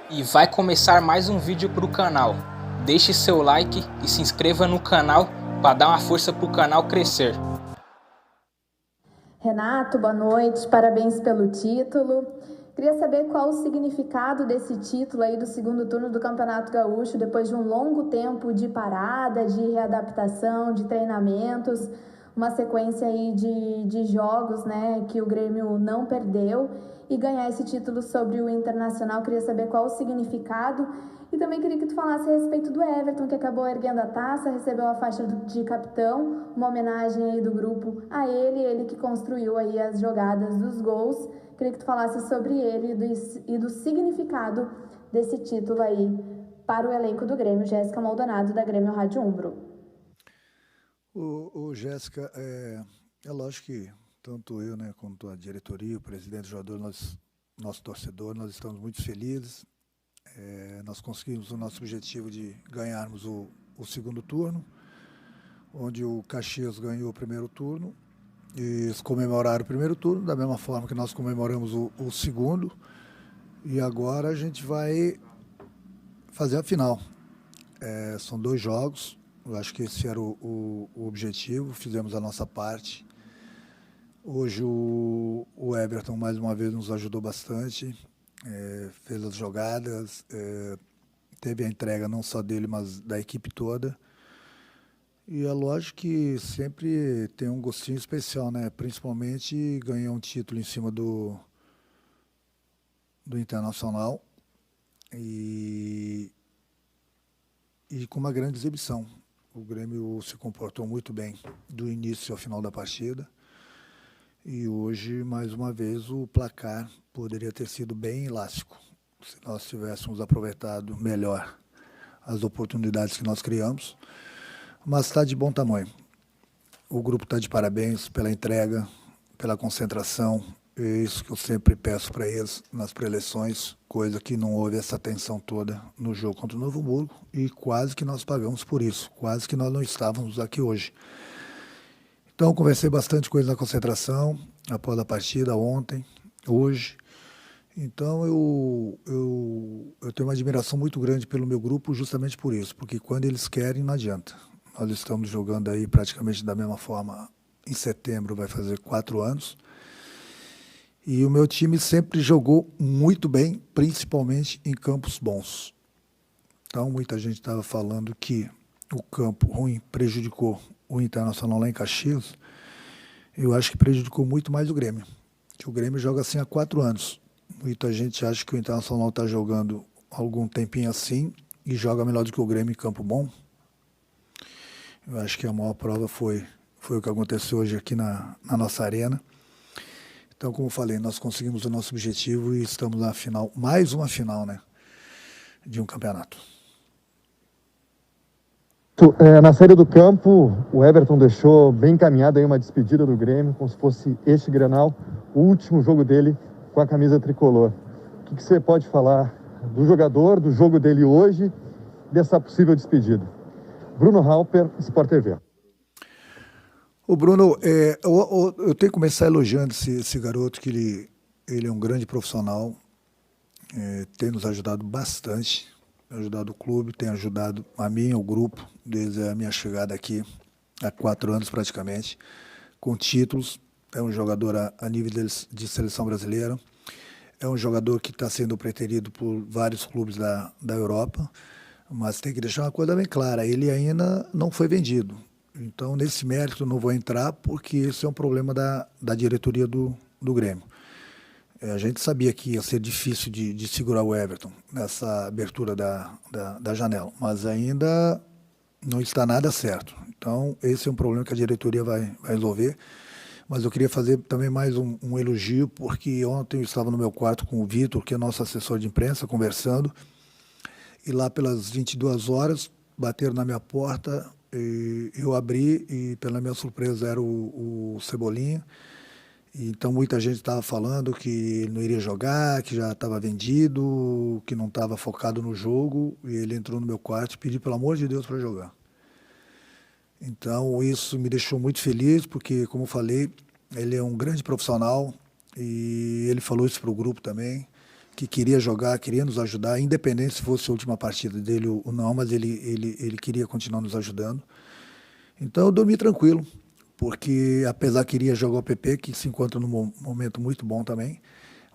E vai começar mais um vídeo para o canal. Deixe seu like e se inscreva no canal para dar uma força para o canal crescer. Renato, boa noite, parabéns pelo título. Queria saber qual o significado desse título aí do segundo turno do Campeonato Gaúcho, depois de um longo tempo de parada, de readaptação, de treinamentos, uma sequência aí de jogos, né, que o Grêmio não perdeu, e ganhar esse título sobre o Internacional. Queria saber qual o significado. E também queria que tu falasse a respeito do Everton, que acabou erguendo a taça, recebeu a faixa de capitão, uma homenagem aí do grupo a ele que construiu aí as jogadas dos gols. Queria que tu falasse sobre ele e do significado desse título aí para o elenco do Grêmio. Jéssica Maldonado, da Grêmio Rádio Umbro. Jéssica, é lógico que tanto eu, né, quanto a diretoria, o presidente, o jogador, nosso torcedor, nós estamos muito felizes. Nós conseguimos o nosso objetivo de ganharmos o segundo turno, onde o Caxias ganhou o primeiro turno, e eles comemoraram o primeiro turno, da mesma forma que nós comemoramos o segundo, e agora a gente vai fazer a final. São 2 jogos, eu acho que esse era o objetivo, fizemos a nossa parte. Hoje o Everton mais uma vez nos ajudou bastante, fez as jogadas, teve a entrega não só dele, mas da equipe toda. E é lógico que sempre tem um gostinho especial, né? Principalmente ganhar um título em cima do Internacional e com uma grande exibição. O Grêmio se comportou muito bem do início ao final da partida. E hoje, mais uma vez, o placar poderia ter sido bem elástico, se nós tivéssemos aproveitado melhor as oportunidades que nós criamos. Mas está de bom tamanho. O grupo está de parabéns pela entrega, pela concentração. É isso que eu sempre peço para eles nas pré-eleições, coisa que não houve essa tensão toda no jogo contra o Novo Hamburgo, e quase que nós pagamos por isso, quase que nós não estávamos aqui hoje. Então, conversei bastante com eles na concentração, após a partida, ontem, hoje. Então, eu tenho uma admiração muito grande pelo meu grupo justamente por isso, porque quando eles querem, não adianta. Nós estamos jogando aí praticamente da mesma forma. Em setembro vai fazer 4 anos. E o meu time sempre jogou muito bem, principalmente em campos bons. Então, muita gente estava falando que o campo ruim prejudicou o Internacional lá em Caxias. Eu acho que prejudicou muito mais o Grêmio. Que o Grêmio joga assim há 4 anos. Muita gente acha que o Internacional está jogando algum tempinho assim e joga melhor do que o Grêmio em campo bom. Eu acho que a maior prova foi o que aconteceu hoje aqui na nossa arena. Então, como eu falei, nós conseguimos o nosso objetivo e estamos na final, mais uma final, né, de um campeonato. Na saída do campo, o Everton deixou bem encaminhada aí uma despedida do Grêmio, como se fosse este Grenal, o último jogo dele com a camisa tricolor. O que você pode falar do jogador, do jogo dele hoje, dessa possível despedida? Bruno Halper, Sport TV. O Bruno, eu tenho que começar elogiando esse garoto, que ele é um grande profissional, tem nos ajudado bastante, tem ajudado o clube, tem ajudado a mim, o grupo, desde a minha chegada aqui, há 4 anos praticamente, com títulos. É um jogador a nível de seleção brasileira, é um jogador que está sendo preterido por vários clubes da Europa, mas tem que deixar uma coisa bem clara, ele ainda não foi vendido. Então, nesse mérito, eu não vou entrar, porque esse é um problema da diretoria do Grêmio. A gente sabia que ia ser difícil de segurar o Everton nessa abertura da janela, mas ainda não está nada certo. Então, esse é um problema que a diretoria vai resolver. Mas eu queria fazer também mais um elogio, porque ontem eu estava no meu quarto com o Vitor, que é nosso assessor de imprensa, conversando, e lá pelas 22 horas, bateram na minha porta. Eu abri e, pela minha surpresa, era o Cebolinha. Então, muita gente estava falando que ele não iria jogar, que já estava vendido, que não estava focado no jogo. E ele entrou no meu quarto e pediu, pelo amor de Deus, para jogar. Então, isso me deixou muito feliz, porque, como eu falei, ele é um grande profissional e ele falou isso para o grupo também, que queria jogar, queria nos ajudar, independente se fosse a última partida dele ou não, mas ele queria continuar nos ajudando. Então eu dormi tranquilo, porque apesar que iria jogar o PP, que se encontra num momento muito bom também,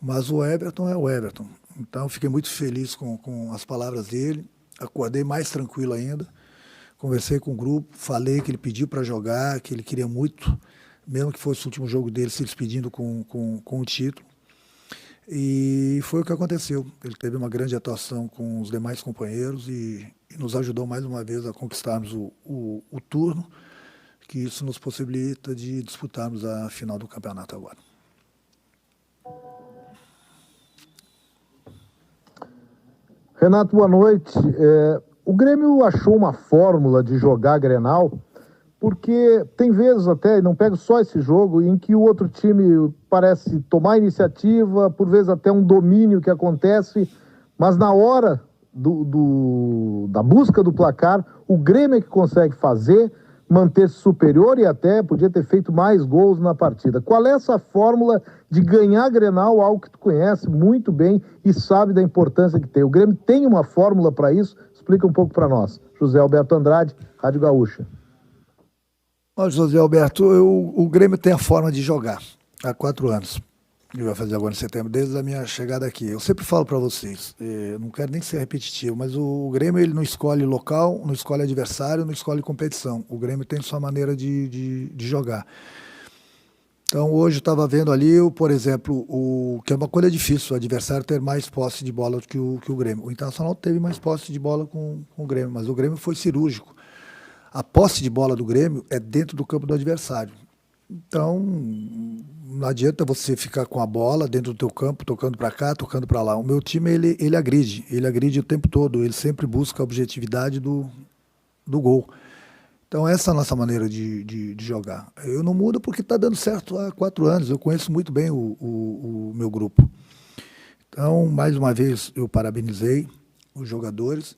mas o Everton é o Everton. Então eu fiquei muito feliz com as palavras dele, acordei mais tranquilo ainda, conversei com o grupo, falei que ele pediu para jogar, que ele queria muito, mesmo que fosse o último jogo dele, se despedindo com o título. E foi o que aconteceu. Ele teve uma grande atuação com os demais companheiros e nos ajudou mais uma vez a conquistarmos o turno, que isso nos possibilita de disputarmos a final do campeonato agora. Renato, boa noite. O Grêmio achou uma fórmula de jogar Grenal, porque tem vezes até, e não pego só esse jogo, em que o outro time parece tomar iniciativa, por vezes até um domínio que acontece, mas na hora da busca do placar, o Grêmio é que consegue fazer, manter-se superior e até podia ter feito mais gols na partida. Qual é essa fórmula de ganhar Grenal, algo que tu conhece muito bem e sabe da importância que tem? O Grêmio tem uma fórmula para isso? Explica um pouco para nós. José Alberto Andrade, Rádio Gaúcha. José Alberto, o Grêmio tem a forma de jogar há 4 anos. Ele vai fazer agora em setembro, desde a minha chegada aqui. Eu sempre falo para vocês, não quero nem ser repetitivo, mas o Grêmio ele não escolhe local, não escolhe adversário, não escolhe competição. O Grêmio tem sua maneira de jogar. Então hoje eu estava vendo ali, por exemplo, que é uma coisa difícil, o adversário ter mais posse de bola do que o Grêmio. O Internacional teve mais posse de bola com o Grêmio, mas o Grêmio foi cirúrgico. A posse de bola do Grêmio é dentro do campo do adversário. Então, não adianta você ficar com a bola dentro do teu campo, tocando para cá, tocando para lá. O meu time, ele agride o tempo todo, ele sempre busca a objetividade do gol. Então, essa é a nossa maneira de jogar. Eu não mudo porque está dando certo há 4 anos, eu conheço muito bem o meu grupo. Então, mais uma vez, eu parabenizei os jogadores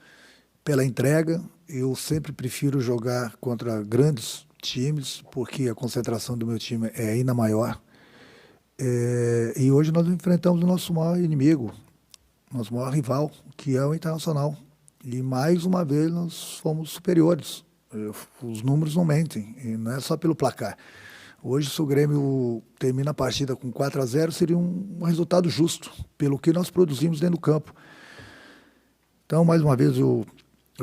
pela entrega. Eu sempre prefiro jogar contra grandes times, porque a concentração do meu time é ainda maior. E hoje nós enfrentamos o nosso maior inimigo, nosso maior rival, que é o Internacional. E mais uma vez nós fomos superiores. Os números não mentem, e não é só pelo placar. Hoje, se o Grêmio termina a partida com 4-0, seria um resultado justo, pelo que nós produzimos dentro do campo. Então, mais uma vez, eu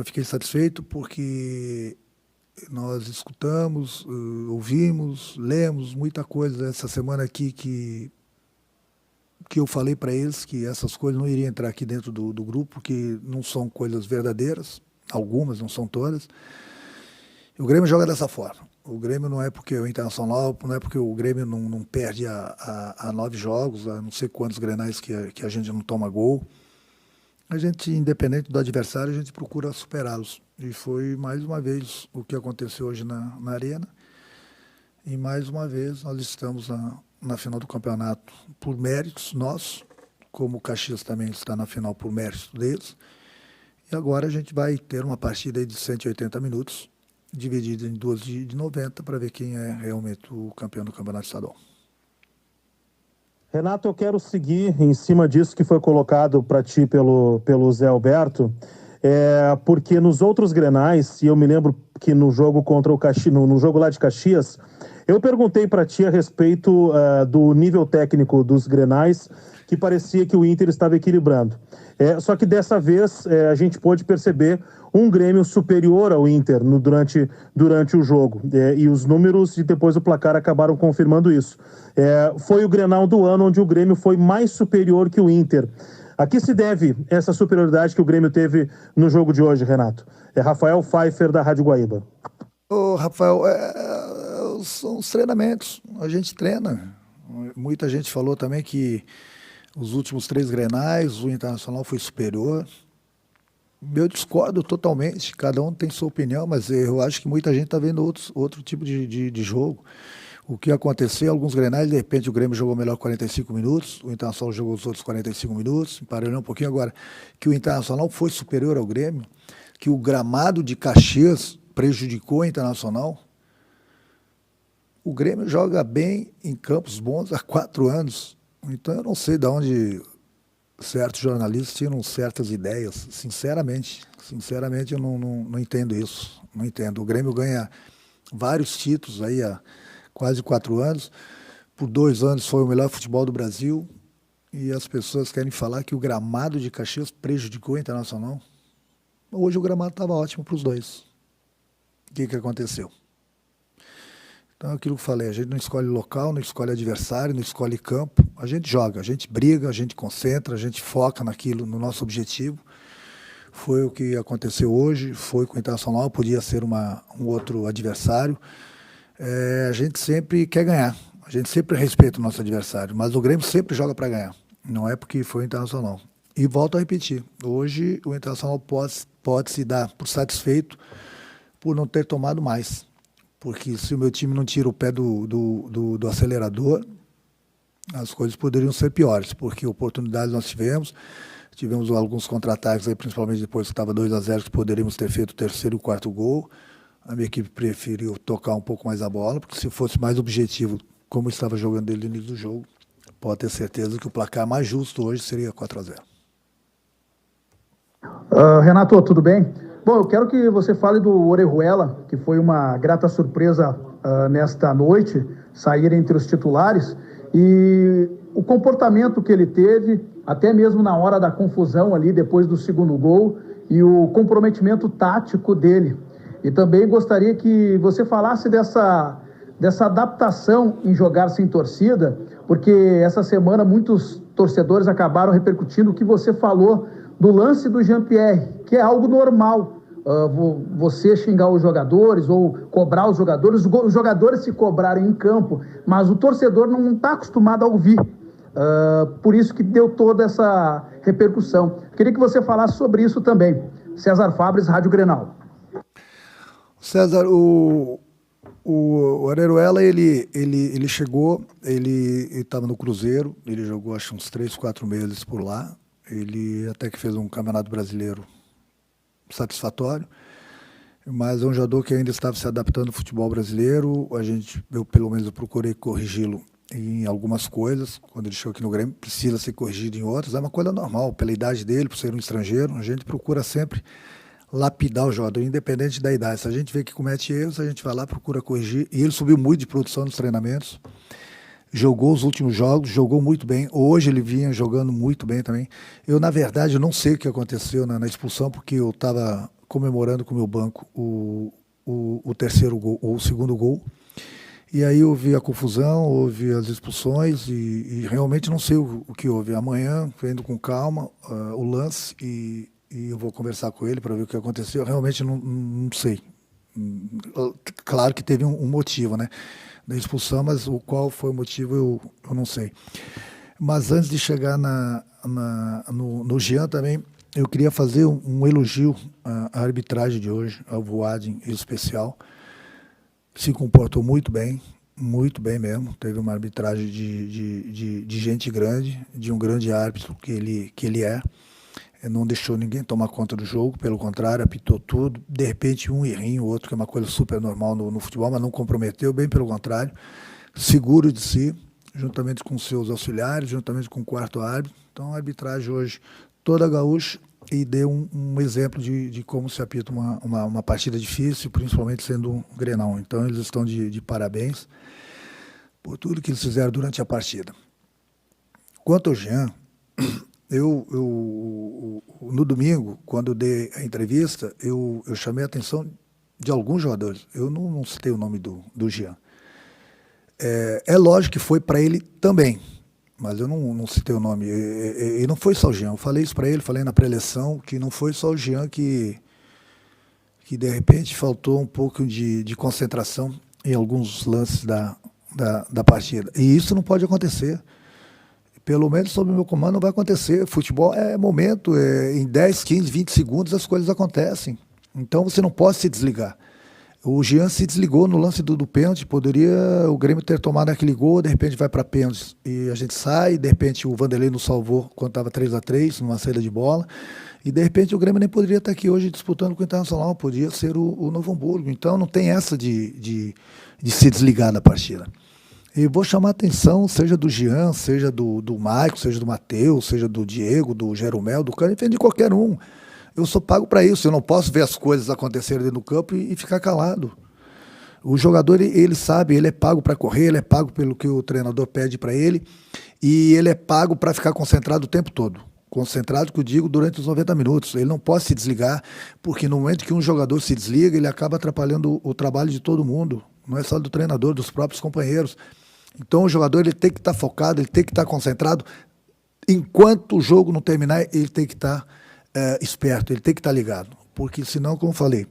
fiquei satisfeito porque nós escutamos, ouvimos, lemos muita coisa essa semana aqui que eu falei para eles que essas coisas não iriam entrar aqui dentro do grupo, porque não são coisas verdadeiras, algumas, não são todas. O Grêmio joga dessa forma. O Grêmio não é porque o Internacional, não é porque o Grêmio não perde há 9 jogos, há não sei quantos grenais que a gente não toma gol. A gente, independente do adversário, a gente procura superá-los. E foi mais uma vez o que aconteceu hoje na Arena. E mais uma vez nós estamos na final do campeonato por méritos nossos, como o Caxias também está na final por méritos deles. E agora a gente vai ter uma partida aí de 180 minutos, dividida em 2 de 90, para ver quem é realmente o campeão do campeonato estadual. Renato, eu quero seguir em cima disso que foi colocado para ti pelo Zé Alberto, porque nos outros grenais, e eu me lembro que no jogo contra o Caxias, no jogo lá de Caxias, eu perguntei para ti a respeito do nível técnico dos grenais, que parecia que o Inter estava equilibrando. Só que dessa vez a gente pôde perceber um Grêmio superior ao Inter durante o jogo. E os números e depois o placar acabaram confirmando isso. Foi o Grenal do ano onde o Grêmio foi mais superior que o Inter. A que se deve essa superioridade que o Grêmio teve no jogo de hoje, Renato? Rafael Pfeiffer, da Rádio Guaíba. Rafael, são os treinamentos. A gente treina. Muita gente falou também que os últimos 3 grenais, o Internacional foi superior. Eu discordo totalmente, cada um tem sua opinião, mas eu acho que muita gente está vendo outro tipo de jogo. O que aconteceu, alguns grenais, de repente o Grêmio jogou melhor 45 minutos, o Internacional jogou os outros 45 minutos, emparelhou um pouquinho. Agora, que o Internacional foi superior ao Grêmio, que o gramado de Caxias prejudicou o Internacional. O Grêmio joga bem em campos bons há 4 anos, então eu não sei de onde certos jornalistas tinham certas ideias. Sinceramente eu não entendo isso. Não entendo. O Grêmio ganha vários títulos aí há quase 4 anos. Por 2 anos foi o melhor futebol do Brasil. E as pessoas querem falar que o gramado de Caxias prejudicou o Internacional. Hoje o gramado estava ótimo para os dois. O que aconteceu? Então, aquilo que eu falei, a gente não escolhe local, não escolhe adversário, não escolhe campo. A gente joga, a gente briga, a gente concentra, a gente foca naquilo, no nosso objetivo. Foi o que aconteceu hoje, foi com o Internacional, podia ser um outro adversário. A gente sempre quer ganhar, a gente sempre respeita o nosso adversário, mas o Grêmio sempre joga para ganhar, não é porque foi o Internacional. E volto a repetir, hoje o Internacional pode se dar por satisfeito por não ter tomado mais. Porque se o meu time não tira o pé do acelerador, as coisas poderiam ser piores, porque oportunidades nós tivemos alguns contra-ataques, aí, principalmente depois que estava 2-0, que poderíamos ter feito o terceiro e o quarto gol. A minha equipe preferiu tocar um pouco mais a bola, porque se fosse mais objetivo, como estava jogando desde o início do jogo, pode ter certeza que o placar mais justo hoje seria 4-0. Renato, tudo bem? Bom, eu quero que você fale do Orejuela, que foi uma grata surpresa nesta noite, sair entre os titulares, e o comportamento que ele teve, até mesmo na hora da confusão ali, depois do segundo gol, e o comprometimento tático dele. E também gostaria que você falasse dessa adaptação em jogar sem torcida, porque essa semana muitos torcedores acabaram repercutindo o que você falou do lance do Jean-Pierre, que é algo normal. Você xingar os jogadores ou cobrar os jogadores se cobrarem em campo, mas o torcedor não está acostumado a ouvir. Por isso que deu toda essa repercussão. Queria que você falasse sobre isso também. César Fabres, Rádio Grenal. César, o Orejuela, ele chegou, ele estava no Cruzeiro, ele jogou acho uns 3, 4 meses por lá, ele até que fez um campeonato brasileiro satisfatório, mas é um jogador que ainda estava se adaptando ao futebol brasileiro. Eu pelo menos procurei corrigi-lo em algumas coisas. Quando ele chegou aqui no Grêmio, precisa ser corrigido em outras. É uma coisa normal, pela idade dele, por ser um estrangeiro. A gente procura sempre lapidar o jogador, independente da idade. Se a gente vê que comete erros, a gente vai lá, procura corrigir. E ele subiu muito de produção nos treinamentos. Jogou os últimos jogos, jogou muito bem. Hoje ele vinha jogando muito bem também. Eu, na verdade, não sei o que aconteceu na expulsão, porque eu estava comemorando com o meu banco o terceiro gol, ou o segundo gol. E aí houve a confusão, houve as expulsões e realmente não sei o que houve. Amanhã, vendo com calma o lance e eu vou conversar com ele para ver o que aconteceu. Eu realmente não sei. Claro que teve um motivo, né, da expulsão, mas qual foi o motivo eu não sei. Mas antes de chegar no Jean também, eu queria fazer um elogio à arbitragem de hoje, ao Voaden em especial. Se comportou muito bem mesmo. Teve uma arbitragem de gente grande, de um grande árbitro que ele é. Não deixou ninguém tomar conta do jogo, pelo contrário, apitou tudo. De repente, um errinho, outro, que é uma coisa super normal no futebol, mas não comprometeu, bem pelo contrário. Seguro de si, juntamente com seus auxiliares, juntamente com o quarto árbitro. Então, a arbitragem hoje toda gaúcha e deu um exemplo de como se apita uma partida difícil, principalmente sendo um Grenal. Então, eles estão de parabéns por tudo que eles fizeram durante a partida. Quanto ao Jean, no domingo, quando eu dei a entrevista, eu chamei a atenção de alguns jogadores. Eu não citei o nome do Jean. É lógico que foi para ele também, mas eu não citei o nome. E não foi só o Jean. Eu falei isso para ele, falei na pré-eleição, que não foi só o Jean que de repente faltou um pouco de concentração em alguns lances da partida. E isso não pode acontecer. Pelo menos sob o meu comando não vai acontecer. Futebol é momento, em 10, 15, 20 segundos as coisas acontecem. Então você não pode se desligar. O Jean se desligou no lance do pênalti, poderia o Grêmio ter tomado aquele gol, de repente vai para pênalti e a gente sai, de repente o Vanderlei nos salvou quando estava 3-3, numa saída de bola, e de repente o Grêmio nem poderia estar aqui hoje disputando com o Internacional, podia ser o Novo Hamburgo. Então não tem essa de se desligar da partida. E vou chamar a atenção, seja do Jean, seja do Maicon, seja do Matheus, seja do Diego, do Jeromel, do Cano, enfim, de qualquer um. Eu sou pago para isso, eu não posso ver as coisas acontecerem dentro do campo e ficar calado. O jogador, ele sabe, ele é pago para correr, ele é pago pelo que o treinador pede para ele e ele é pago para ficar concentrado o tempo todo. Concentrado, que eu digo, durante os 90 minutos. Ele não pode se desligar, porque no momento que um jogador se desliga, ele acaba atrapalhando o trabalho de todo mundo. Não é só do treinador, dos próprios companheiros. Então o jogador, ele tem que estar focado, ele tem que estar concentrado. Enquanto o jogo não terminar, ele tem que estar esperto, ele tem que estar ligado. Porque senão, como eu falei,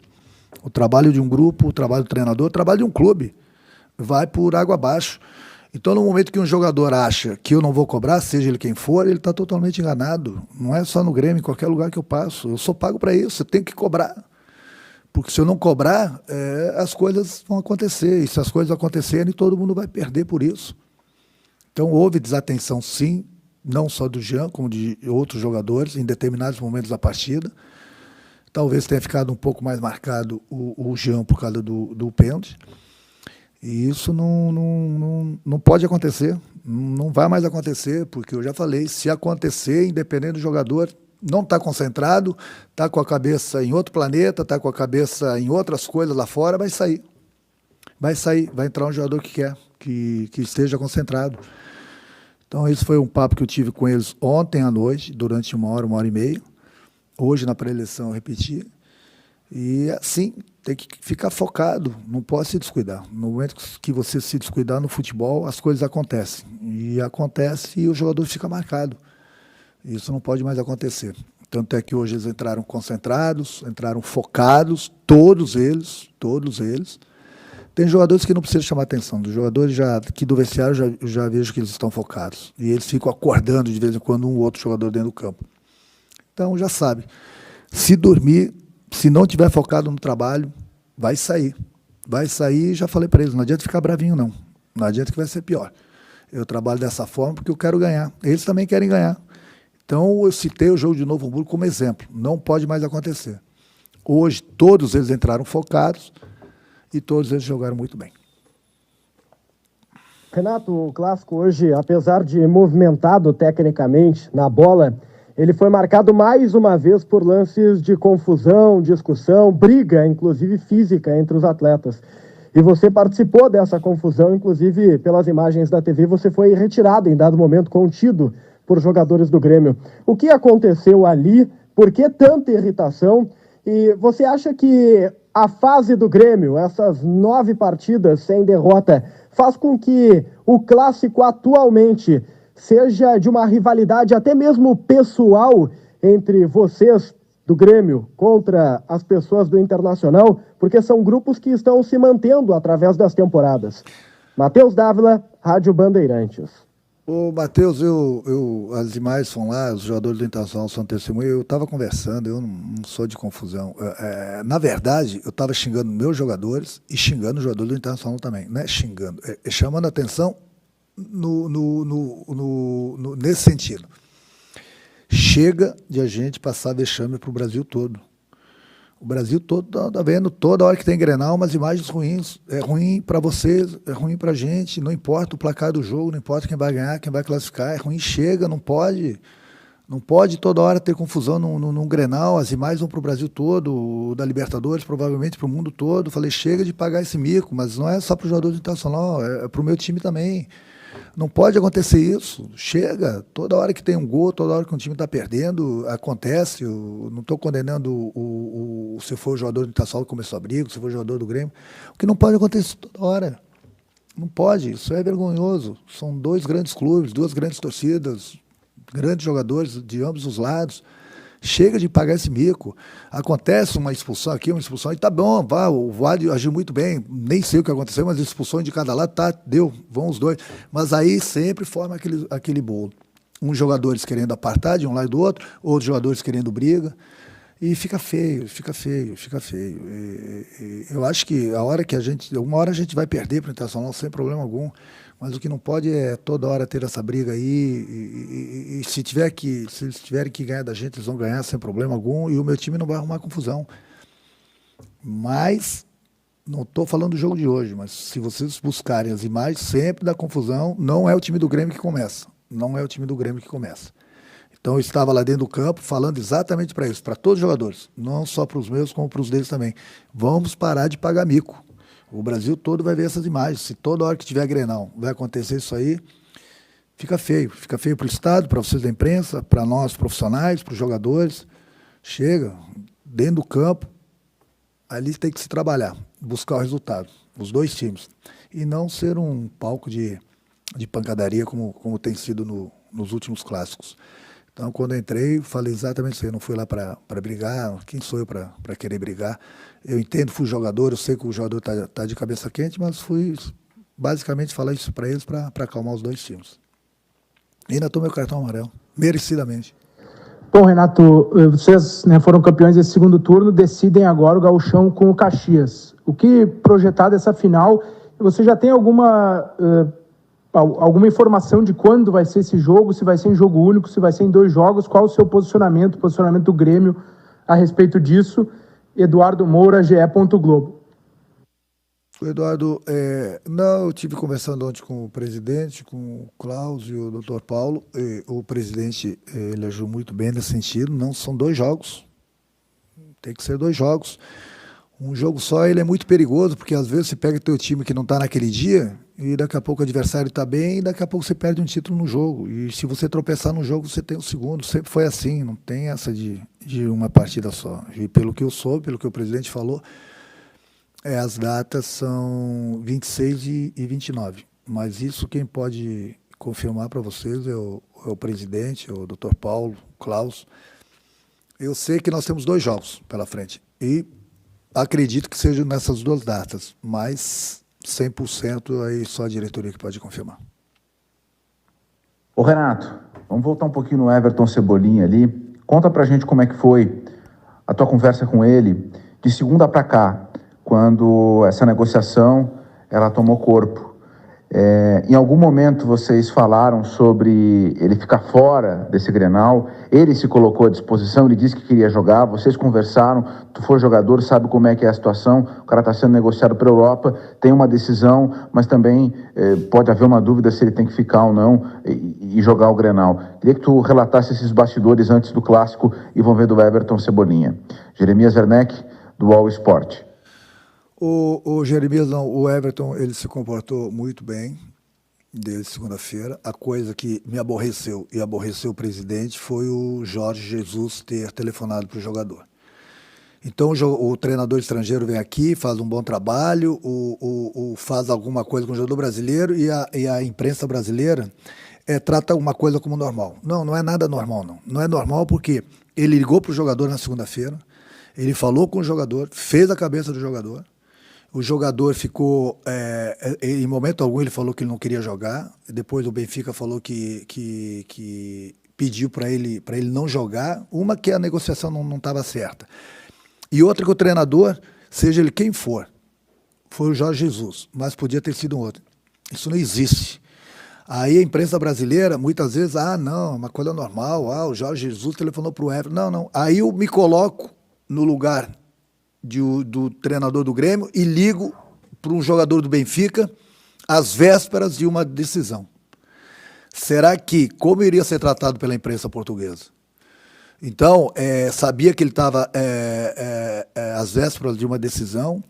o trabalho de um grupo, o trabalho do treinador, o trabalho de um clube vai por água abaixo. Então, no momento que um jogador acha que eu não vou cobrar, seja ele quem for, ele está totalmente enganado. Não é só no Grêmio, em qualquer lugar que eu passo. Eu sou pago para isso, eu tenho que cobrar. Porque se eu não cobrar, as coisas vão acontecer. E se as coisas acontecerem, todo mundo vai perder por isso. Então, houve desatenção, sim, não só do Jean, como de outros jogadores, em determinados momentos da partida. Talvez tenha ficado um pouco mais marcado o Jean por causa do pênalti. E isso não pode acontecer, não vai mais acontecer, porque eu já falei, se acontecer, independente do jogador, não está concentrado, está com a cabeça em outro planeta, está com a cabeça em outras coisas lá fora, vai sair. Vai entrar um jogador que quer, que esteja concentrado. Então esse foi um papo que eu tive com eles ontem à noite, durante uma hora e meia. Hoje na pré-eleição eu repeti. E assim, tem que ficar focado, não pode se descuidar. No momento que você se descuidar no futebol, as coisas acontecem. E acontece e o jogador fica marcado. Isso não pode mais acontecer. Tanto é que hoje eles entraram concentrados, entraram focados, todos eles. Tem jogadores que não precisam chamar atenção, dos jogadores que do vestiário eu já vejo que eles estão focados. E eles ficam acordando de vez em quando um ou outro jogador dentro do campo. Então já sabe, se dormir, se não tiver focado no trabalho, vai sair. Vai sair, já falei para eles, não adianta ficar bravinho não. Não adianta que vai ser pior. Eu trabalho dessa forma porque eu quero ganhar. Eles também querem ganhar. Então eu citei o jogo de Novo Hamburgo como exemplo. Não pode mais acontecer. Hoje todos eles entraram focados e todos eles jogaram muito bem. Renato, o clássico hoje, apesar de movimentado tecnicamente na bola, ele foi marcado mais uma vez por lances de confusão, discussão, briga, inclusive física, entre os atletas. E você participou dessa confusão, inclusive pelas imagens da TV, você foi retirado em dado momento, contido por jogadores do Grêmio. O que aconteceu ali? Por que tanta irritação? E você acha que a fase do Grêmio, essas 9 partidas sem derrota, faz com que o clássico atualmente seja de uma rivalidade até mesmo pessoal entre vocês do Grêmio contra as pessoas do Internacional, porque são grupos que estão se mantendo através das temporadas. Matheus Dávila, Rádio Bandeirantes. Ô, Matheus, as imagens são lá, os jogadores do Internacional são testemunhas, eu estava conversando, eu não sou de confusão. Na verdade, eu estava xingando meus jogadores e xingando os jogadores do Internacional também. Não é xingando, é chamando a atenção nesse sentido. Chega de a gente passar vexame para o Brasil todo. O Brasil todo está vendo toda hora que tem Grenal umas imagens ruins. É ruim para vocês, é ruim para a gente, não importa o placar do jogo, não importa quem vai ganhar, quem vai classificar, é ruim, chega, não pode. Não pode toda hora ter confusão num Grenal, as imagens vão para o Brasil todo, da Libertadores, provavelmente para o mundo todo. Falei, chega de pagar esse mico, mas não é só para o jogador do Internacional, é para o meu time também. Não pode acontecer isso, chega, toda hora que tem um gol, toda hora que um time está perdendo, acontece, eu não estou condenando se for o jogador do Internacional que começou a briga, se for o jogador do Grêmio, o que não pode acontecer toda hora, não pode, isso é vergonhoso, são 2 grandes clubes, 2 grandes torcidas, grandes jogadores de ambos os lados. Chega de pagar esse mico. Acontece uma expulsão aqui, uma expulsão, e tá bom, o Vale agiu muito bem, nem sei o que aconteceu, mas expulsões de cada lado, tá, deu, vão os 2. Mas aí sempre forma aquele bolo. Uns jogadores querendo apartar de um lado e do outro, outros jogadores querendo briga, e fica feio. E eu acho que uma hora a gente vai perder para o Internacional sem problema algum. Mas o que não pode é toda hora ter essa briga aí, e se eles tiverem que ganhar da gente, eles vão ganhar sem problema algum, e o meu time não vai arrumar confusão. Mas Não estou falando do jogo de hoje, mas se vocês buscarem as imagens, sempre dá confusão. Não é o time do Grêmio que começa. Não é o time do Grêmio que começa. Então eu estava lá dentro do campo falando exatamente para isso, para todos os jogadores. Não só para os meus, como para os deles também. Vamos parar de pagar mico. O Brasil todo vai ver essas imagens. Se toda hora que tiver Grenal vai acontecer isso aí, fica feio. Fica feio para o Estado, para vocês da imprensa, para nós profissionais, para os jogadores. Chega, dentro do campo, ali tem que se trabalhar, buscar o resultado, os dois times. E não ser um palco de pancadaria como tem sido nos últimos clássicos. Então, quando eu entrei, falei exatamente isso. Eu não fui lá para brigar. Quem sou eu para querer brigar? Eu entendo, fui jogador, eu sei que o jogador tá de cabeça quente, mas fui basicamente falar isso para eles para acalmar os dois times. E ainda tomei o cartão amarelo, merecidamente. Bom, Renato, vocês, né, foram campeões desse segundo turno, decidem agora o gauchão com o Caxias. O que projetar dessa final? Você já tem alguma informação de quando vai ser esse jogo? Se vai ser em jogo único, se vai ser em 2 jogos? Qual o seu posicionamento, o posicionamento do Grêmio a respeito disso? Eduardo Moura, GE. Globo. Eduardo, não, eu estive conversando ontem com o presidente, com o Klaus e o Dr. Paulo. O presidente, ele agiu muito bem nesse sentido. Não são 2 jogos, tem que ser 2 jogos. Um jogo só, ele é muito perigoso, porque às vezes você pega teu time que não está naquele dia e daqui a pouco o adversário está bem e daqui a pouco você perde um título no jogo. E se você tropeçar no jogo, você tem o segundo. Sempre foi assim, não tem essa de uma partida só. E pelo que eu soube, pelo que o presidente falou, as datas são 26 e 29. Mas isso quem pode confirmar para vocês é o presidente, o Dr. Paulo, o Klaus. Eu sei que nós temos 2 jogos pela frente. E acredito que sejam nessas 2 datas, mas 100% aí só a diretoria que pode confirmar. Ô Renato, vamos voltar um pouquinho no Everton Cebolinha ali. Conta pra gente como é que foi a tua conversa com ele de segunda para cá, quando essa negociação ela tomou corpo. Em algum momento vocês falaram sobre ele ficar fora desse Grenal, ele se colocou à disposição, ele disse que queria jogar, vocês conversaram, tu foi jogador, sabe como é que é a situação, o cara está sendo negociado para a Europa, tem uma decisão, mas também pode haver uma dúvida se ele tem que ficar ou não e jogar o Grenal. Queria que tu relatasse esses bastidores antes do clássico e vamos ver do Everton Cebolinha. Jeremias Werneck, do All Sport. O Jeremias não, o Everton, ele se comportou muito bem desde segunda-feira. A coisa que me aborreceu e aborreceu o presidente foi o Jorge Jesus ter telefonado para o jogador. Então o treinador estrangeiro vem aqui, faz um bom trabalho, faz alguma coisa com o jogador brasileiro e a imprensa brasileira trata uma coisa como normal. Não é nada normal, não. Não é normal porque ele ligou para o jogador na segunda-feira, ele falou com o jogador, fez a cabeça do jogador. O jogador ficou, em momento algum ele falou que ele não queria jogar, depois o Benfica falou que pediu para ele não jogar, uma que a negociação não estava certa, e outra que o treinador, seja ele quem for, foi o Jorge Jesus, mas podia ter sido um outro. Isso não existe. Aí a imprensa brasileira, muitas vezes, não, uma coisa normal, o Jorge Jesus telefonou para o Everton, não. Aí eu me coloco no lugar do treinador do Grêmio e ligo para um jogador do Benfica às vésperas de uma decisão. Será que, como iria ser tratado pela imprensa portuguesa? Então, sabia que ele estava às vésperas de uma decisão,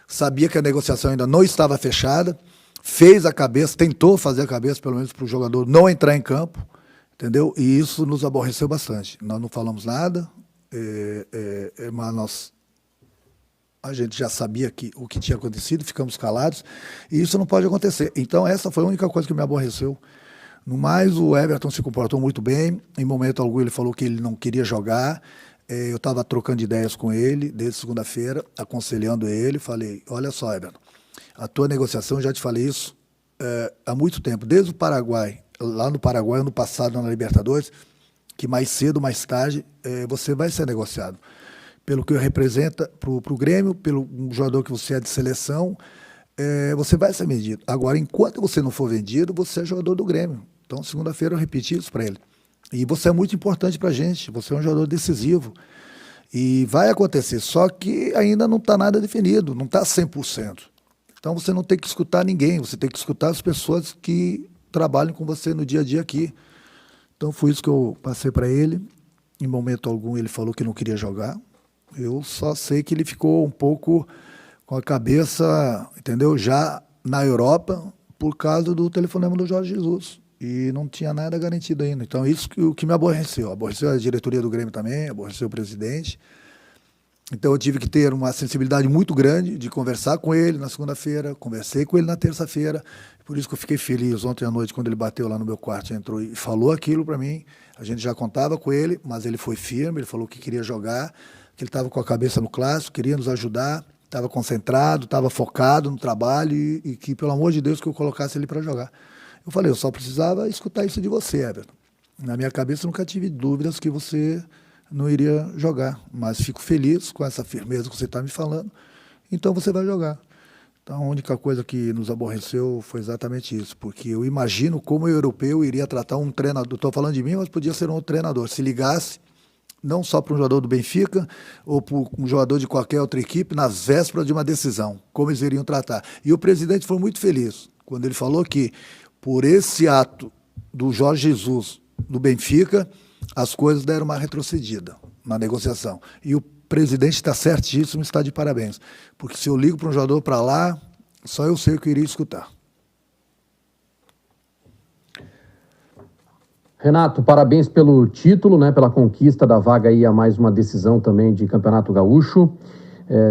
sabia que a negociação ainda não estava fechada, fez a cabeça, tentou fazer a cabeça, pelo menos para o jogador não entrar em campo, entendeu? E isso nos aborreceu bastante. Nós não falamos nada, mas a gente já sabia o que tinha acontecido, ficamos calados, e isso não pode acontecer. Então, essa foi a única coisa que me aborreceu. No mais, o Everton se comportou muito bem, em momento algum ele falou que ele não queria jogar, eu estava trocando ideias com ele, desde segunda-feira, aconselhando ele, falei, olha só, Everton, a tua negociação, já te falei isso há muito tempo, desde o Paraguai, lá no Paraguai, ano passado, na Libertadores, que mais cedo, mais tarde, você vai ser negociado. Pelo que representa para o Grêmio, pelo jogador que você é de seleção, você vai ser vendido. Agora, enquanto você não for vendido, você é jogador do Grêmio. Então, segunda-feira eu repeti isso para ele. E você é muito importante para a gente, você é um jogador decisivo. E vai acontecer, só que ainda não está nada definido, não está 100%. Então você não tem que escutar ninguém, você tem que escutar as pessoas que trabalham com você no dia a dia aqui. Então foi isso que eu passei para ele. Em momento algum ele falou que não queria jogar. Eu só sei que ele ficou um pouco com a cabeça, entendeu? Já na Europa, por causa do telefonema do Jorge Jesus. E não tinha nada garantido ainda. Então isso o que me aborreceu. Aborreceu a diretoria do Grêmio também, aborreceu o presidente. Então eu tive que ter uma sensibilidade muito grande de conversar com ele na segunda-feira, conversei com ele na terça-feira, por isso que eu fiquei feliz ontem à noite quando ele bateu lá no meu quarto, entrou e falou aquilo para mim. A gente já contava com ele, mas ele foi firme, ele falou que queria jogar, que ele estava com a cabeça no clássico, queria nos ajudar, estava concentrado, estava focado no trabalho e que, pelo amor de Deus, que eu colocasse ele para jogar. Eu falei, eu só precisava escutar isso de você, Everton. Na minha cabeça eu nunca tive dúvidas que você não iria jogar, mas fico feliz com essa firmeza que você está me falando, então você vai jogar. Então a única coisa que nos aborreceu foi exatamente isso, porque eu imagino como o europeu iria tratar um treinador, estou falando de mim, mas podia ser um outro treinador, se ligasse não só para um jogador do Benfica ou para um jogador de qualquer outra equipe nas vésperas de uma decisão, como eles iriam tratar. E o presidente foi muito feliz quando ele falou que por esse ato do Jorge Jesus do Benfica, as coisas deram uma retrocedida na negociação. E o presidente está certíssimo, está de parabéns. Porque se eu ligo para um jogador para lá, só eu sei o que eu iria escutar. Renato, parabéns pelo título, né, pela conquista da vaga aí a mais uma decisão também de Campeonato Gaúcho,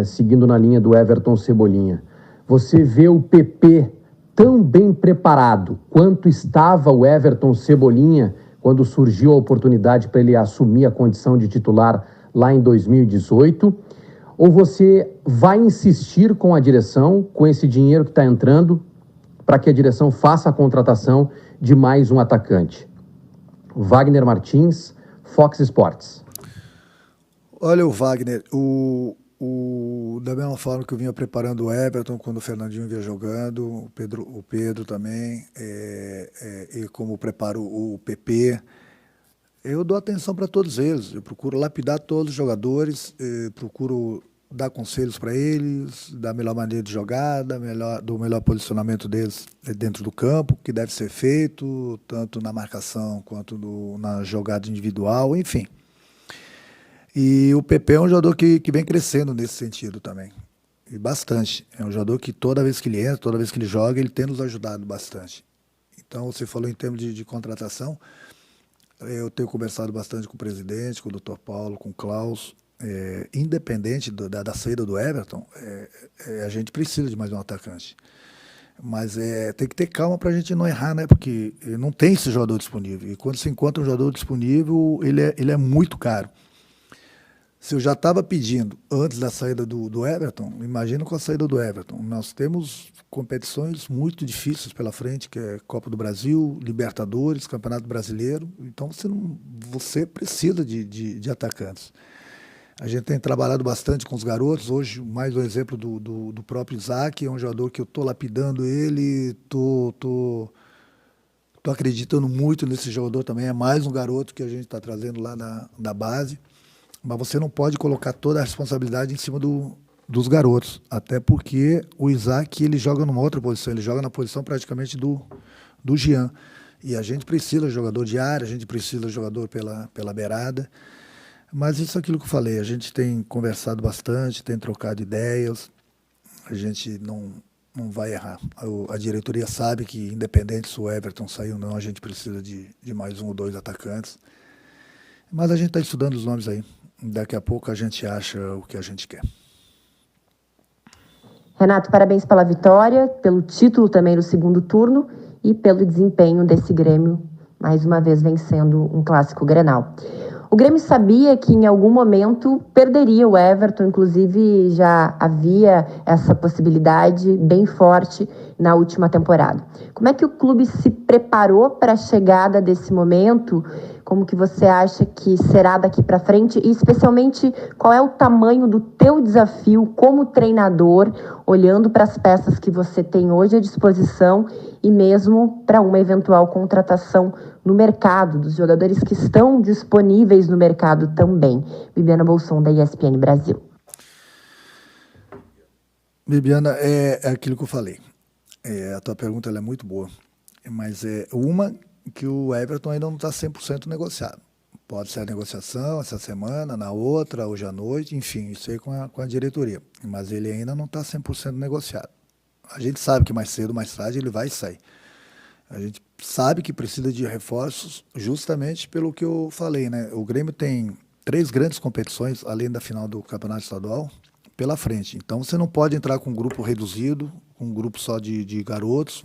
seguindo na linha do Everton Cebolinha. Você vê o PP tão bem preparado quanto estava o Everton Cebolinha quando surgiu a oportunidade para ele assumir a condição de titular lá em 2018? Ou você vai insistir com a direção, com esse dinheiro que está entrando, para que a direção faça a contratação de mais um atacante? Wagner Martins, Fox Sports. Olha o Wagner, da mesma forma que eu vinha preparando o Everton quando o Fernandinho vinha jogando, o Pedro também, e como preparo o PP, eu dou atenção para todos eles, eu procuro lapidar todos os jogadores, procuro dar conselhos para eles, da melhor maneira de jogar, do melhor posicionamento deles dentro do campo, que deve ser feito, tanto na marcação quanto na jogada individual, enfim. E o PP é um jogador que vem crescendo nesse sentido também, e bastante. É um jogador que toda vez que ele entra, toda vez que ele joga, ele tem nos ajudado bastante. Então, você falou em termos de contratação, eu tenho conversado bastante com o presidente, com o Dr. Paulo, com o Klaus. Independente da saída do Everton, a gente precisa de mais um atacante. Mas tem que ter calma para a gente não errar, né? Porque não tem esse jogador disponível. E quando se encontra um jogador disponível, ele é muito caro. Se eu já estava pedindo antes da saída do Everton, imagina com a saída do Everton. Nós temos competições muito difíceis pela frente, que é Copa do Brasil, Libertadores, Campeonato Brasileiro. Então você precisa de atacantes. A gente tem trabalhado bastante com os garotos. Hoje, mais um exemplo do próprio Isaac, é um jogador que eu estou lapidando ele, estou acreditando muito nesse jogador também. É mais um garoto que a gente está trazendo lá da base. Mas você não pode colocar toda a responsabilidade em cima dos garotos, até porque o Isaac ele joga numa outra posição, ele joga na posição praticamente do Jean. E a gente precisa de jogador de área, a gente precisa de jogador pela beirada. Mas isso é aquilo que eu falei, a gente tem conversado bastante, tem trocado ideias, a gente não vai errar. A diretoria sabe que, independente se o Everton sair ou não, a gente precisa de mais um ou dois atacantes. Mas a gente está estudando os nomes aí. Daqui a pouco a gente acha o que a gente quer. Renato, parabéns pela vitória, pelo título também no segundo turno e pelo desempenho desse Grêmio, mais uma vez vencendo um clássico Grenal. O Grêmio sabia que em algum momento perderia o Everton, inclusive já havia essa possibilidade bem forte na última temporada. Como é que o clube se preparou para a chegada desse momento? Como que você acha que será daqui para frente? E especialmente, qual é o tamanho do teu desafio como treinador, olhando para as peças que você tem hoje à disposição e mesmo para uma eventual contratação no mercado, dos jogadores que estão disponíveis no mercado também. Bibiana Bolson, da ESPN Brasil. Bibiana, é aquilo que eu falei. A tua pergunta ela é muito boa, mas é uma que o Everton ainda não está 100% negociado. Pode ser a negociação essa semana, na outra, hoje à noite, enfim, isso aí com a diretoria. Mas ele ainda não está 100% negociado. A gente sabe que mais cedo ou mais tarde ele vai sair. A gente sabe que precisa de reforços justamente pelo que eu falei, né? O Grêmio tem 3 grandes competições, além da final do Campeonato Estadual, pela frente. Então você não pode entrar com um grupo reduzido, com um grupo só de garotos.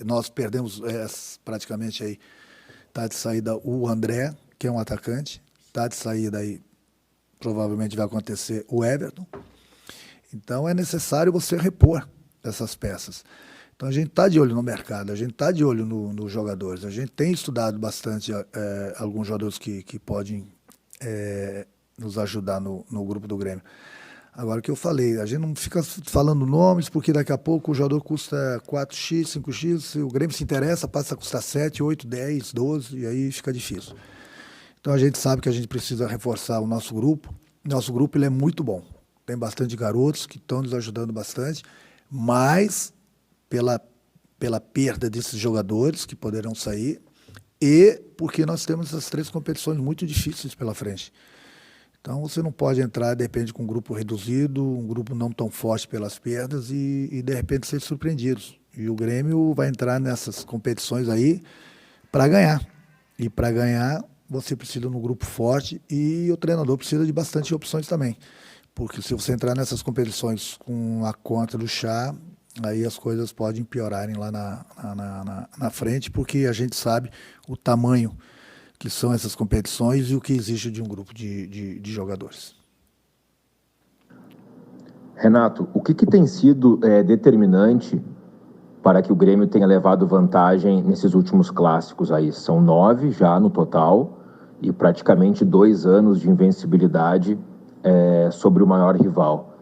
Nós perdemos praticamente aí, tá de saída o André, que é um atacante, tá de saída aí, provavelmente vai acontecer o Everton. Então é necessário você repor essas peças. Então a gente está de olho no mercado, a gente está de olho nos jogadores, a gente tem estudado bastante alguns jogadores que podem nos ajudar no grupo do Grêmio. Agora, o que eu falei, a gente não fica falando nomes, porque daqui a pouco o jogador custa 4x, 5x, se o Grêmio se interessa, passa a custar 7, 8, 10, 12, e aí fica difícil. Então a gente sabe que a gente precisa reforçar o nosso grupo. Nosso grupo ele é muito bom, tem bastante garotos que estão nos ajudando bastante, mas pela perda desses jogadores que poderão sair e porque nós temos essas 3 competições muito difíceis pela frente. Então você não pode entrar, de repente, com um grupo reduzido, um grupo não tão forte pelas perdas e de repente ser surpreendidos. E o Grêmio vai entrar nessas competições aí para ganhar. E para ganhar, você precisa de um grupo forte e o treinador precisa de bastante opções também. Porque se você entrar nessas competições com a conta do chá, aí as coisas podem piorarem lá na frente, porque a gente sabe o tamanho que são essas competições e o que exige de um grupo de jogadores. Renato, o que tem sido determinante para que o Grêmio tenha levado vantagem nesses últimos clássicos aí? São 9 já no total e praticamente 2 anos de invencibilidade sobre o maior rival.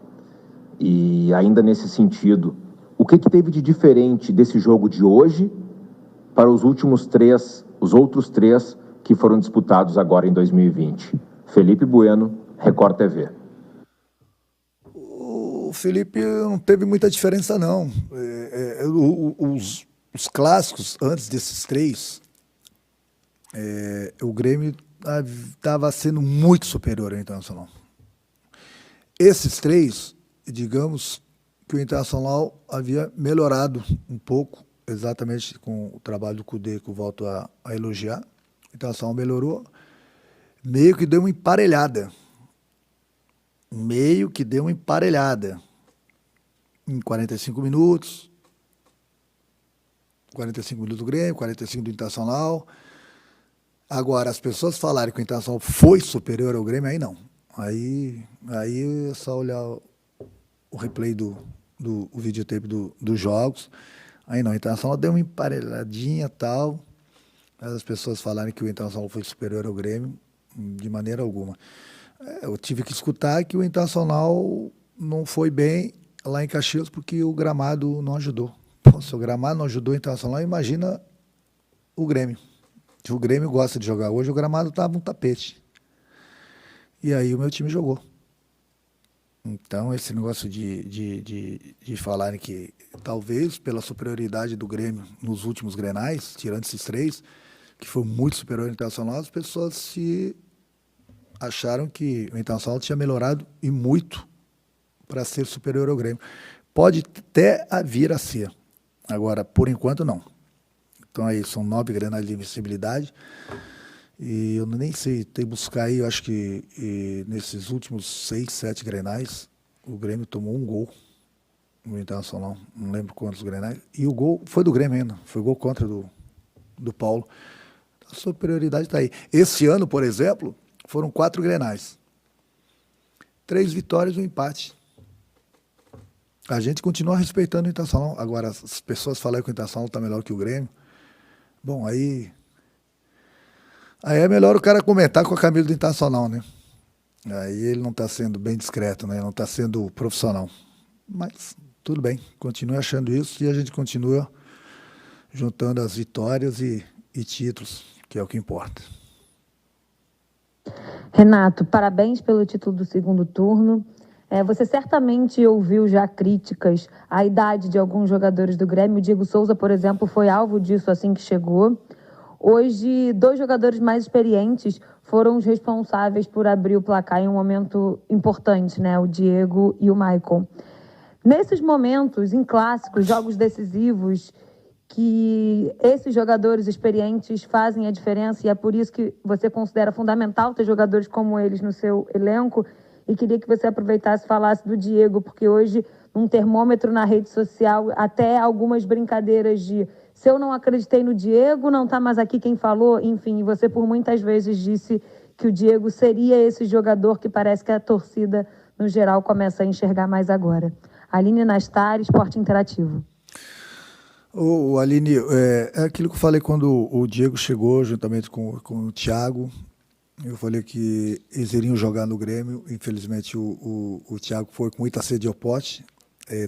E ainda nesse sentido, o que teve de diferente desse jogo de hoje para os outros 3 que foram disputados agora em 2020? Felipe Bueno, Record TV. O Felipe não teve muita diferença, não. Os clássicos, antes desses 3, o Grêmio estava sendo muito superior ao Internacional. Esses 3, digamos que o Internacional havia melhorado um pouco, exatamente com o trabalho do Cudê, que eu volto a elogiar. O Internacional melhorou, meio que deu uma emparelhada. Em 45 minutos. 45 minutos do Grêmio, 45 do Internacional. Agora, as pessoas falarem que o Internacional foi superior ao Grêmio, aí não. Aí é só olhar o replay do videotape dos jogos. Aí não, o Internacional deu uma emparelhadinha e tal. As pessoas falarem que o Internacional foi superior ao Grêmio, de maneira alguma. Eu tive que escutar que o Internacional não foi bem lá em Caxias porque o gramado não ajudou. Pô, se o gramado não ajudou o Internacional, imagina o Grêmio. Se o Grêmio gosta de jogar hoje, o gramado estava um tapete. E aí o meu time jogou. Então, esse negócio de falarem que talvez pela superioridade do Grêmio nos últimos grenais, tirando esses 3, que foi muito superior ao Internacional, as pessoas se acharam que o Internacional tinha melhorado e muito para ser superior ao Grêmio. Pode até vir a ser. Agora, por enquanto, não. Então, aí são 9 grenais de invencibilidade. E eu nem sei, tem que buscar aí, eu acho que nesses últimos 6, 7 grenais, o Grêmio tomou um gol no Internacional, não lembro quantos grenais, e o gol foi do Grêmio ainda, foi gol contra do Paulo. A superioridade está aí. Esse ano, por exemplo, foram 4 grenais, 3 vitórias e um empate. A gente continua respeitando o Internacional. Agora, as pessoas falam que o Internacional está melhor que o Grêmio, bom, aí é melhor o cara comentar com a camisa do Internacional, né? Aí ele não está sendo bem discreto, né? Não está sendo profissional. Mas tudo bem, continue achando isso e a gente continua juntando as vitórias e e títulos, que é o que importa. Renato, parabéns pelo título do segundo turno. Você certamente ouviu já críticas à idade de alguns jogadores do Grêmio. O Diego Souza, por exemplo, foi alvo disso assim que chegou. Hoje, 2 jogadores mais experientes foram os responsáveis por abrir o placar em um momento importante, né? O Diego e o Maicon. Nesses momentos, em clássicos, jogos decisivos, que esses jogadores experientes fazem a diferença, e é por isso que você considera fundamental ter jogadores como eles no seu elenco. E queria que você aproveitasse e falasse do Diego, porque hoje, um termômetro na rede social, até algumas brincadeiras de se eu não acreditei no Diego, não está mais aqui quem falou. Enfim, você por muitas vezes disse que o Diego seria esse jogador que parece que a torcida, no geral, começa a enxergar mais agora. Aline Nastari, Esporte Interativo. Aline, é aquilo que eu falei quando o Diego chegou, juntamente com o Thiago. Eu falei que eles iriam jogar no Grêmio. Infelizmente, o Thiago foi com muita sede ao pote.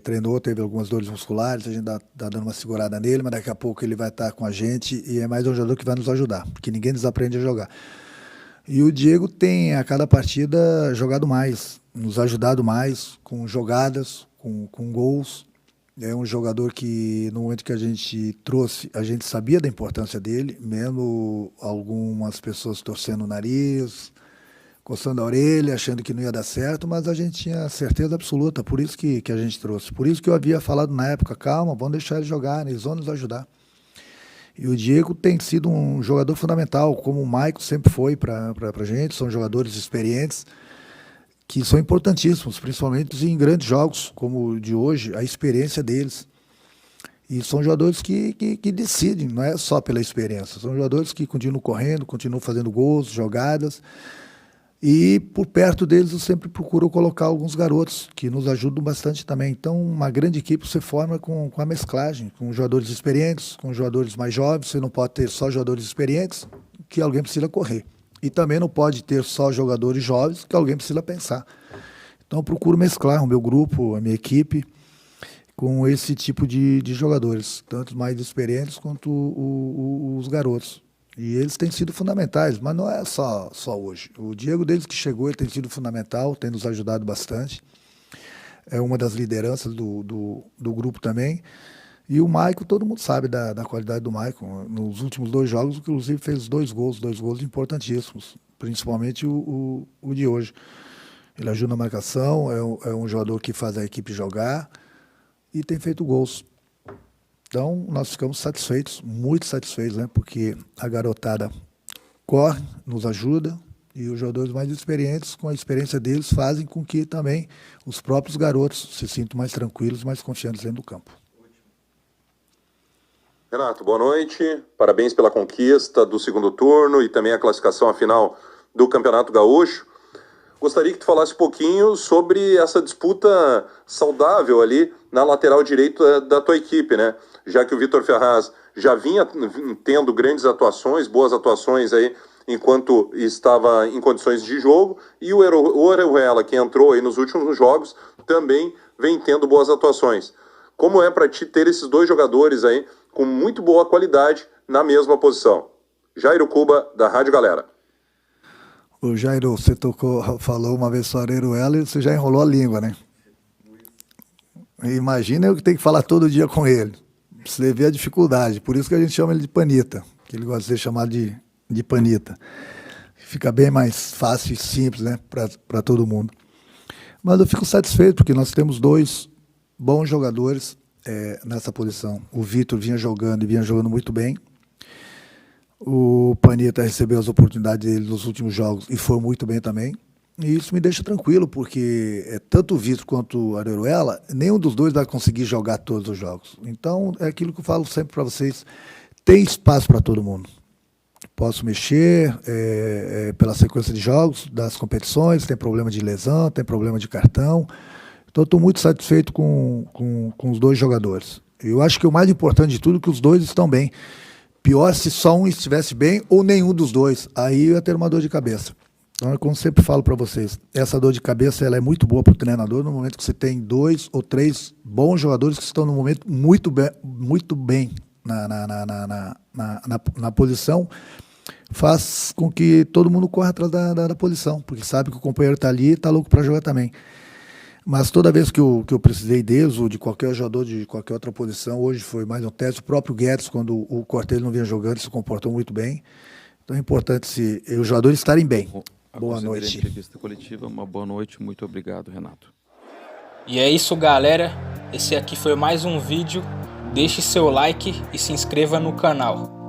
Treinou, teve algumas dores musculares. A gente está dando uma segurada nele, mas daqui a pouco ele vai estar com a gente. E é mais um jogador que vai nos ajudar, porque ninguém desaprende a jogar. E o Diego tem, a cada partida, jogado mais, nos ajudado mais, com jogadas, com gols. É um jogador que, no momento que a gente trouxe, a gente sabia da importância dele, mesmo algumas pessoas torcendo o nariz, coçando a orelha, achando que não ia dar certo, mas a gente tinha certeza absoluta, por isso que a gente trouxe. Por isso que eu havia falado na época, calma, vamos deixar eles jogar, eles vão nos ajudar. E o Diego tem sido um jogador fundamental, como o Maicon sempre foi para a gente, são jogadores experientes, que são importantíssimos, principalmente em grandes jogos, como o de hoje, a experiência deles. E são jogadores que decidem, não é só pela experiência, são jogadores que continuam correndo, continuam fazendo gols, jogadas, e por perto deles eu sempre procuro colocar alguns garotos, que nos ajudam bastante também. Então, uma grande equipe se forma com a mesclagem, com jogadores experientes, com jogadores mais jovens. Você não pode ter só jogadores experientes, que alguém precisa correr. E também não pode ter só jogadores jovens que alguém precisa pensar. Então eu procuro mesclar o meu grupo, a minha equipe, com esse tipo de jogadores, tanto mais experientes quanto os garotos. E eles têm sido fundamentais, mas não é só hoje. O Diego, desde que chegou, ele tem sido fundamental, tem nos ajudado bastante. É uma das lideranças do grupo também. E o Maicon, todo mundo sabe da qualidade do Maicon. Nos últimos 2 jogos, inclusive, fez 2 gols importantíssimos, principalmente o de hoje. Ele ajuda na marcação, é um jogador que faz a equipe jogar e tem feito gols. Então, nós ficamos satisfeitos, muito satisfeitos, né? Porque a garotada corre, nos ajuda, e os jogadores mais experientes, com a experiência deles, fazem com que também os próprios garotos se sintam mais tranquilos, mais confiantes dentro do campo. Renato, boa noite. Parabéns pela conquista do segundo turno e também a classificação à final do Campeonato Gaúcho. Gostaria que tu falasse um pouquinho sobre essa disputa saudável ali na lateral direita da tua equipe, né? Já que o Vitor Ferraz já vinha tendo grandes atuações, boas atuações aí, enquanto estava em condições de jogo, e o Orejuela, que entrou aí nos últimos jogos, também vem tendo boas atuações. Como é para ti ter esses 2 jogadores aí com muito boa qualidade na mesma posição? Jairo Cuba, da Rádio Galera. O Jairo, você falou uma vez sobre o Orejuela e você já enrolou a língua, né? Imagina eu que tenho que falar todo dia com ele. Você vê a dificuldade, por isso que a gente chama ele de Panita, que ele gosta de ser chamado de Panita. Fica bem mais fácil e simples, né, para todo mundo. Mas eu fico satisfeito, porque nós temos 2 bons jogadores nessa posição. O Vitor vinha jogando muito bem. O Panita recebeu as oportunidades dele nos últimos jogos e foi muito bem também. E isso me deixa tranquilo, porque tanto o Vitor quanto o Orejuela, nenhum dos 2 vai conseguir jogar todos os jogos. Então, é aquilo que eu falo sempre para vocês, tem espaço para todo mundo. Posso mexer pela sequência de jogos, das competições, tem problema de lesão, tem problema de cartão. Então, estou muito satisfeito com os 2 jogadores. Eu acho que o mais importante de tudo é que os 2 estão bem. Pior se só um estivesse bem ou nenhum dos 2. Aí eu ia ter uma dor de cabeça. Então, como sempre falo para vocês, essa dor de cabeça ela é muito boa para o treinador no momento que você tem 2 ou 3 bons jogadores que estão no momento muito bem na posição, faz com que todo mundo corra atrás da posição, porque sabe que o companheiro está ali e está louco para jogar também. Mas toda vez que eu precisei deles, ou de qualquer jogador de qualquer outra posição, hoje foi mais um teste. O próprio Guedes, quando o Cortez não vinha jogando, se comportou muito bem. Então é importante os jogadores estarem bem. Boa noite. Entrevista coletiva, uma boa noite, muito obrigado, Renato. E é isso, galera. Esse aqui foi mais um vídeo. Deixe seu like e se inscreva no canal.